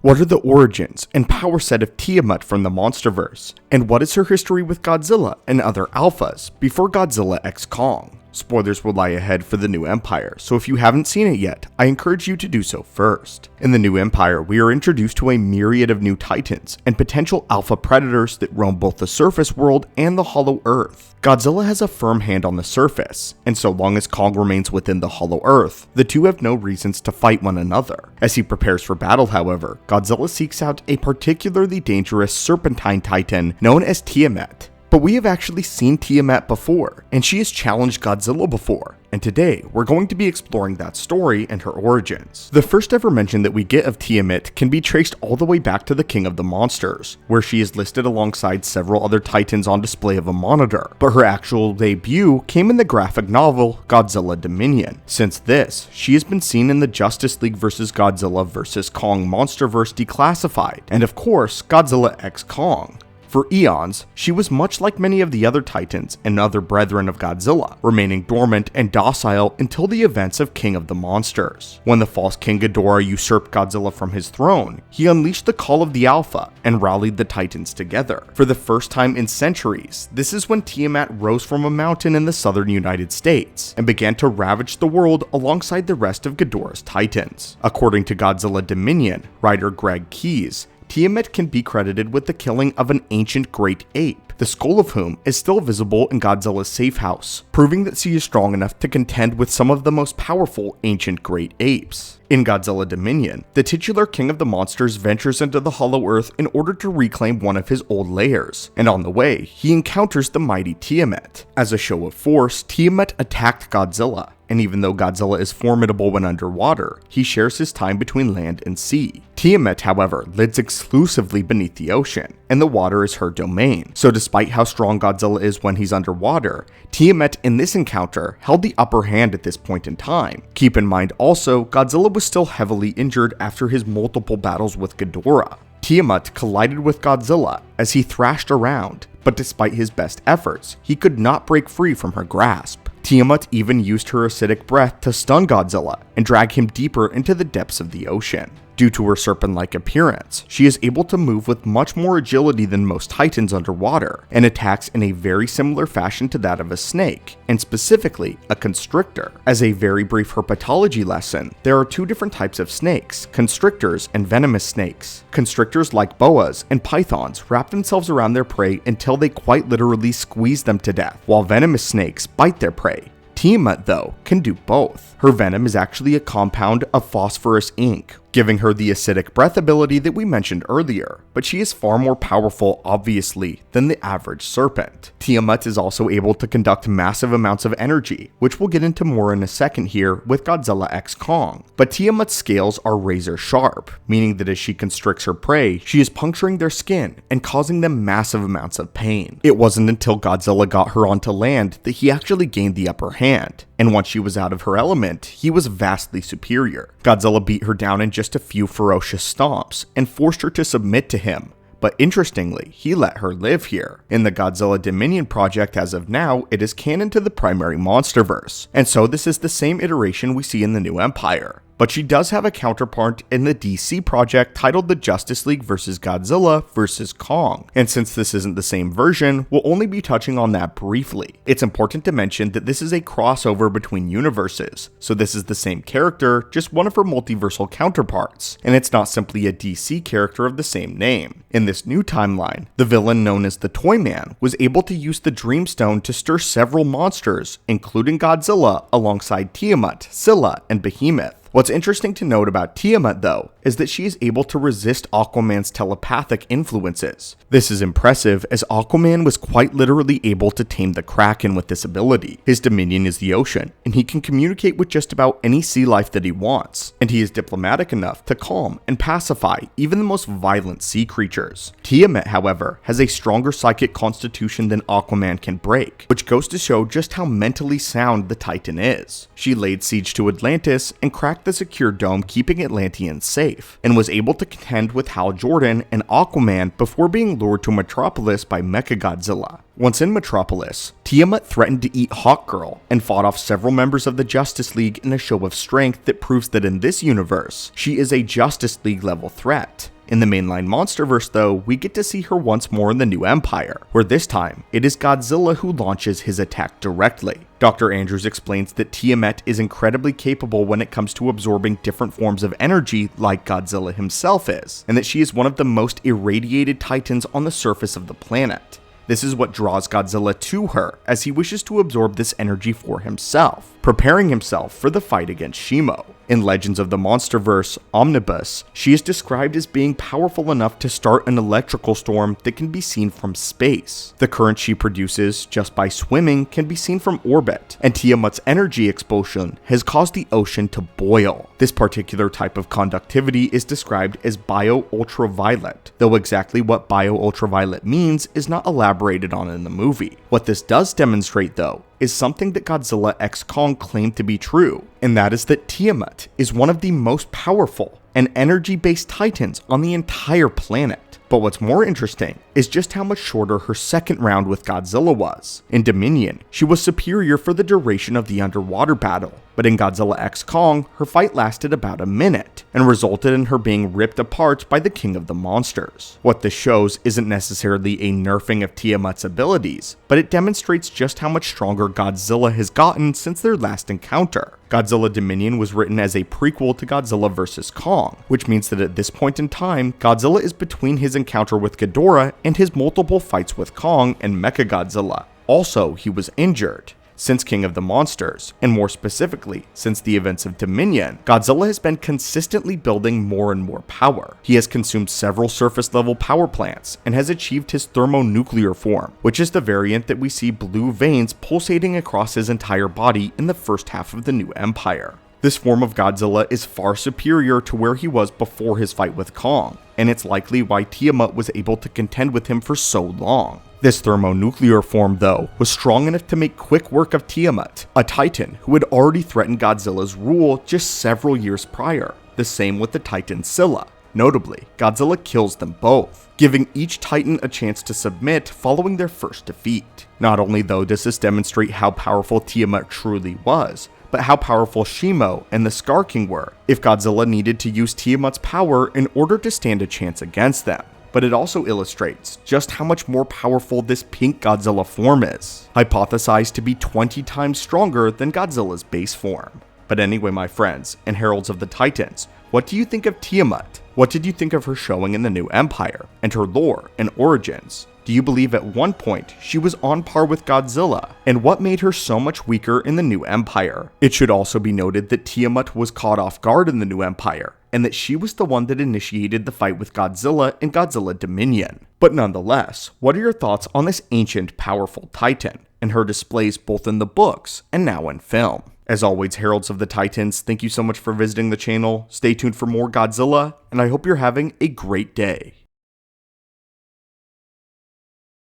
What are the origins and power set of Tiamat from the Monsterverse? And what is her history with Godzilla and other alphas before Godzilla x Kong? Spoilers will lie ahead for the New Empire, so if you haven't seen it yet, I encourage you to do so first. In the New Empire, we are introduced to a myriad of new titans and potential alpha predators that roam both the surface world and the Hollow Earth. Godzilla has a firm hand on the surface, and so long as Kong remains within the Hollow Earth, the two have no reasons to fight one another. As he prepares for battle, however, Godzilla seeks out a particularly dangerous serpentine titan known as Tiamat. But we have actually seen Tiamat before, and she has challenged Godzilla before, and today we're going to be exploring that story and her origins. The first ever mention that we get of Tiamat can be traced all the way back to the King of the Monsters, where she is listed alongside several other titans on display of a monitor, but her actual debut came in the graphic novel Godzilla Dominion. Since this, she has been seen in the Justice League vs. Godzilla vs. Kong Monsterverse Declassified, and of course, Godzilla x Kong. For eons, she was much like many of the other titans and other brethren of Godzilla, remaining dormant and docile until the events of King of the Monsters. When the false King Ghidorah usurped Godzilla from his throne, he unleashed the Call of the Alpha and rallied the titans together. For the first time in centuries, this is when Tiamat rose from a mountain in the southern United States and began to ravage the world alongside the rest of Ghidorah's titans. According to Godzilla Dominion, writer Greg Keyes, Tiamat can be credited with the killing of an ancient great ape, the skull of whom is still visible in Godzilla's safe house, proving that she is strong enough to contend with some of the most powerful ancient great apes. In Godzilla Dominion, the titular King of the Monsters ventures into the Hollow Earth in order to reclaim one of his old lairs, and on the way, he encounters the mighty Tiamat. As a show of force, Tiamat attacked Godzilla, and even though Godzilla is formidable when underwater, he shares his time between land and sea. Tiamat, however, lives exclusively beneath the ocean, and the water is her domain, so despite how strong Godzilla is when he's underwater, Tiamat in this encounter held the upper hand at this point in time. Keep in mind also, Godzilla was still heavily injured after his multiple battles with Ghidorah. Tiamat collided with Godzilla as he thrashed around, but despite his best efforts, he could not break free from her grasp. Tiamat even used her acidic breath to stun Godzilla and drag him deeper into the depths of the ocean. Due to her serpent-like appearance, she is able to move with much more agility than most titans underwater, and attacks in a very similar fashion to that of a snake, and specifically a constrictor. As a very brief herpetology lesson, there are two different types of snakes, constrictors and venomous snakes. Constrictors, like boas and pythons, wrap themselves around their prey until they quite literally squeeze them to death, while venomous snakes bite their prey. Tiamat, though, can do both. Her venom is actually a compound of phosphorus ink, giving her the acidic breath ability that we mentioned earlier, but she is far more powerful, obviously, than the average serpent. Tiamat is also able to conduct massive amounts of energy, which we'll get into more in a second here with Godzilla x Kong. But Tiamat's scales are razor sharp, meaning that as she constricts her prey, she is puncturing their skin and causing them massive amounts of pain. It wasn't until Godzilla got her onto land that he actually gained the upper hand, and once she was out of her element, he was vastly superior. Godzilla beat her down in just a few ferocious stomps and forced her to submit to him, but interestingly, he let her live here. In the Godzilla Dominion project as of now, it is canon to the primary Monsterverse, and so this is the same iteration we see in the New Empire. But she does have a counterpart in the DC project titled the Justice League vs. Godzilla vs. Kong, and since this isn't the same version, we'll only be touching on that briefly. It's important to mention that this is a crossover between universes, so this is the same character, just one of her multiversal counterparts, and it's not simply a DC character of the same name. In this new timeline, the villain known as the Toyman was able to use the Dreamstone to stir several monsters, including Godzilla, alongside Tiamat, Scylla, and Behemoth. What's interesting to note about Tiamat, though, is that she is able to resist Aquaman's telepathic influences. This is impressive, as Aquaman was quite literally able to tame the Kraken with this ability. His dominion is the ocean, and he can communicate with just about any sea life that he wants, and he is diplomatic enough to calm and pacify even the most violent sea creatures. Tiamat, however, has a stronger psychic constitution than Aquaman can break, which goes to show just how mentally sound the Titan is. She laid siege to Atlantis and cracked the secure dome, keeping Atlanteans safe, and was able to contend with Hal Jordan and Aquaman before being lured to Metropolis by Mechagodzilla. Once in Metropolis, Tiamat threatened to eat Hawkgirl and fought off several members of the Justice League in a show of strength that proves that in this universe, she is a Justice League level threat. In the mainline monsterverse though, we get to see her once more in the New Empire, where this time, it is Godzilla who launches his attack directly. Dr. Andrews explains that Tiamat is incredibly capable when it comes to absorbing different forms of energy like Godzilla himself is, and that she is one of the most irradiated titans on the surface of the planet. This is what draws Godzilla to her, as he wishes to absorb this energy for himself, preparing himself for the fight against Shimo. In Legends of the Monsterverse Omnibus, she is described as being powerful enough to start an electrical storm that can be seen from space. The current she produces, just by swimming, can be seen from orbit, and Tiamat's energy explosion has caused the ocean to boil. This particular type of conductivity is described as bio-ultraviolet, though exactly what bio-ultraviolet means is not elaborated on in the movie. What this does demonstrate though, is something that Godzilla x Kong claimed to be true, and that is that Tiamat is one of the most powerful and energy-based titans on the entire planet. But what's more interesting is just how much shorter her second round with Godzilla was. In Dominion, she was superior for the duration of the underwater battle, but in Godzilla x Kong, her fight lasted about a minute, and resulted in her being ripped apart by the King of the Monsters. What this shows isn't necessarily a nerfing of Tiamat's abilities, but it demonstrates just how much stronger Godzilla has gotten since their last encounter. Godzilla Dominion was written as a prequel to Godzilla vs. Kong, which means that at this point in time, Godzilla is between his encounter with Ghidorah and his multiple fights with Kong and Mechagodzilla. Also, he was injured. Since King of the Monsters, and more specifically, since the events of Dominion, Godzilla has been consistently building more and more power. He has consumed several surface-level power plants, and has achieved his thermonuclear form, which is the variant that we see blue veins pulsating across his entire body in the first half of the New Empire. This form of Godzilla is far superior to where he was before his fight with Kong, and it's likely why Tiamat was able to contend with him for so long. This thermonuclear form, though, was strong enough to make quick work of Tiamat, a titan who had already threatened Godzilla's rule just several years prior. The same with the titan Scylla. Notably, Godzilla kills them both, giving each titan a chance to submit following their first defeat. Not only though does this demonstrate how powerful Tiamat truly was, but how powerful Shimo and the Scar King were, if Godzilla needed to use Tiamat's power in order to stand a chance against them. But it also illustrates just how much more powerful this pink Godzilla form is, hypothesized to be 20 times stronger than Godzilla's base form. But anyway, my friends and Heralds of the Titans, what do you think of Tiamat? What did you think of her showing in the New Empire, and her lore and origins? Do you believe at one point she was on par with Godzilla? And what made her so much weaker in the New Empire? It should also be noted that Tiamat was caught off guard in the New Empire, and that she was the one that initiated the fight with Godzilla in Godzilla Dominion. But nonetheless, what are your thoughts on this ancient, powerful titan, and her displays both in the books and now in film? As always, Heralds of the Titans, thank you so much for visiting the channel. Stay tuned for more Godzilla, and I hope you're having a great day.